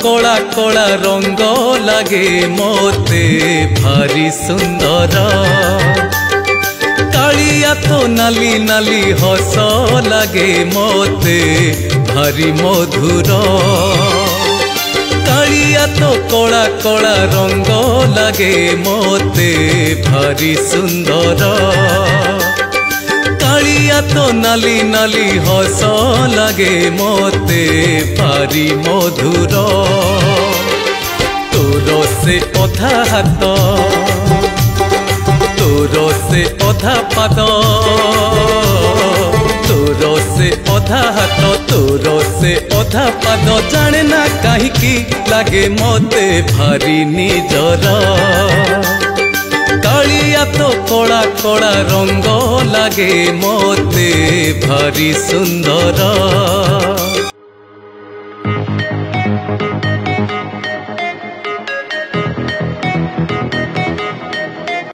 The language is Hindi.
कला कला रंग लगे मोते भारी सुंदर। कालिया तो नाली नाली हस लगे मोते भारी मधुर। कालिया तो कला कला रंग लगे मोते भारी सुंदर। कालिया तो नाली नाली हस लगे मोते भारी मधुर। तोर से अधा हाथ तोर से अधा पाद तोर से अधा हाथ तोर से अधा पाद जाने ना कहीं लगे मोते भारी निजर। कालिया तो कला कला रंग लगे मोते भारी सुंदर।